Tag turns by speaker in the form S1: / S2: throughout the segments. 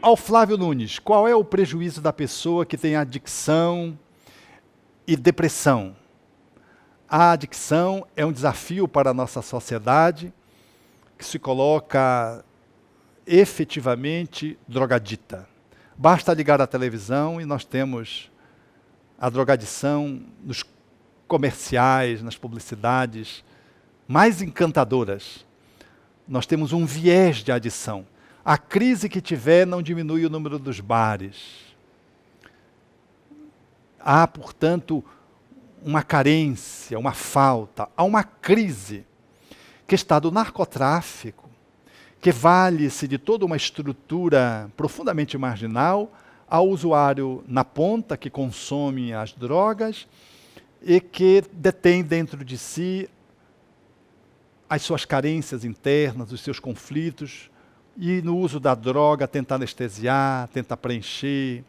S1: ao Flávio Nunes, qual é o prejuízo da pessoa que tem adicção e depressão? A adicção é um desafio para a nossa sociedade que se coloca efetivamente drogadita. Basta ligar a televisão e nós temos a drogadição nos comerciais, nas publicidades mais encantadoras. Nós temos um viés de adição. A crise que tiver não diminui o número dos bares. Há, portanto, uma carência, uma falta, há uma crise que está do narcotráfico, que vale-se de toda uma estrutura profundamente marginal ao usuário na ponta que consome as drogas e que detém dentro de si as suas carências internas, os seus conflitos, e no uso da droga tenta anestesiar, tenta preencher,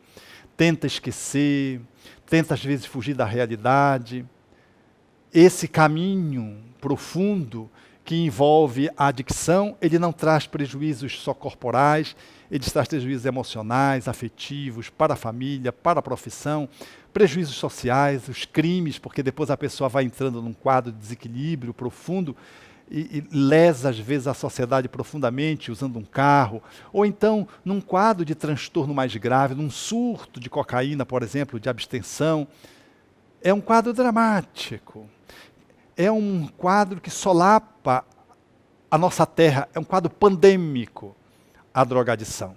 S1: tenta esquecer, tenta às vezes fugir da realidade. Esse caminho profundo que envolve a adicção, ele não traz prejuízos só corporais, ele traz prejuízos emocionais, afetivos, para a família, para a profissão, prejuízos sociais, os crimes, porque depois a pessoa vai entrando num quadro de desequilíbrio profundo e lesa às vezes a sociedade profundamente usando um carro, ou então num quadro de transtorno mais grave, num surto de cocaína, por exemplo, de abstenção. É um quadro dramático. É um quadro que solapa a nossa terra, é um quadro pandêmico, a drogadição.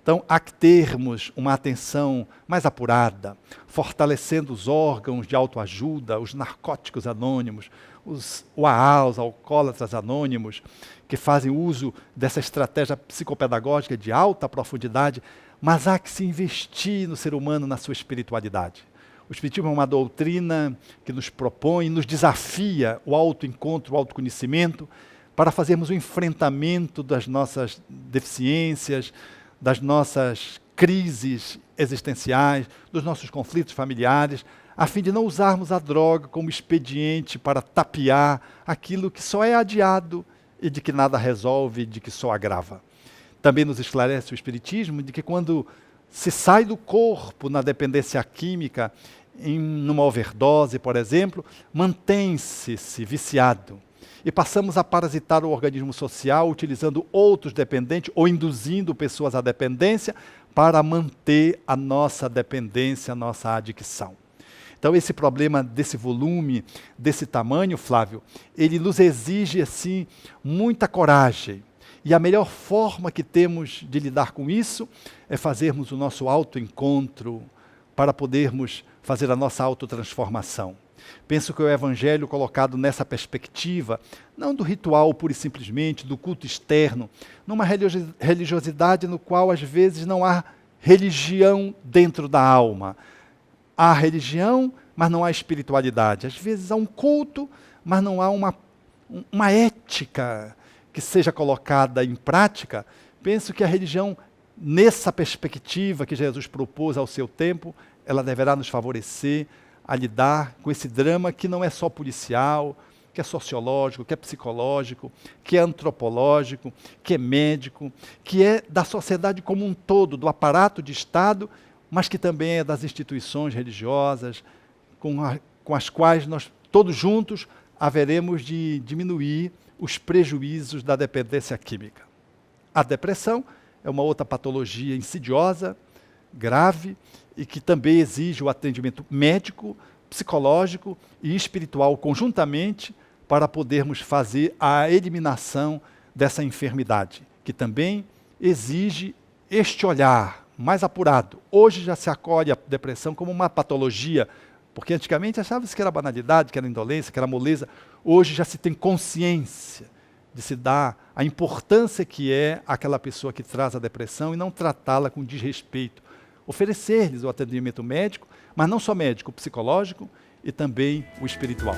S1: Então, há que termos uma atenção mais apurada, fortalecendo os órgãos de autoajuda, os narcóticos anônimos, os UAAs, alcoólatras anônimos, que fazem uso dessa estratégia psicopedagógica de alta profundidade, mas há que se investir no ser humano, na sua espiritualidade. O Espiritismo é uma doutrina que nos propõe, nos desafia o autoencontro, o autoconhecimento, para fazermos o enfrentamento das nossas deficiências, das nossas crises existenciais, dos nossos conflitos familiares, a fim de não usarmos a droga como expediente para tapear aquilo que só é adiado e de que nada resolve, de que só agrava. Também nos esclarece o Espiritismo de que quando se sai do corpo na dependência química, numa overdose, por exemplo, mantém-se viciado. E passamos a parasitar o organismo social utilizando outros dependentes ou induzindo pessoas à dependência para manter a nossa dependência, a nossa adicção. Então esse problema desse volume, desse tamanho, Flávio, ele nos exige assim muita coragem. E a melhor forma que temos de lidar com isso é fazermos o nosso autoencontro para podermos fazer a nossa autotransformação. Penso que o Evangelho colocado nessa perspectiva, não do ritual pura e simplesmente, do culto externo, numa religiosidade no qual às vezes não há religião dentro da alma. Há religião, mas não há espiritualidade. Às vezes há um culto, mas não há uma ética que seja colocada em prática. Penso que a religião, nessa perspectiva que Jesus propôs ao seu tempo, ela deverá nos favorecer a lidar com esse drama que não é só policial, que é sociológico, que é psicológico, que é antropológico, que é médico, que é da sociedade como um todo, do aparato de Estado, mas que também é das instituições religiosas, com as quais nós todos juntos haveremos de diminuir os prejuízos da dependência química. A depressão é uma outra patologia insidiosa, grave, e que também exige o atendimento médico, psicológico e espiritual conjuntamente para podermos fazer a eliminação dessa enfermidade, que também exige este olhar mais apurado. Hoje já se acolhe a depressão como uma patologia, porque antigamente achava-se que era banalidade, que era indolência, que era moleza. Hoje já se tem consciência de se dar a importância que é aquela pessoa que traz a depressão e não tratá-la com desrespeito. Oferecer-lhes o atendimento médico, mas não só médico, psicológico e também o espiritual.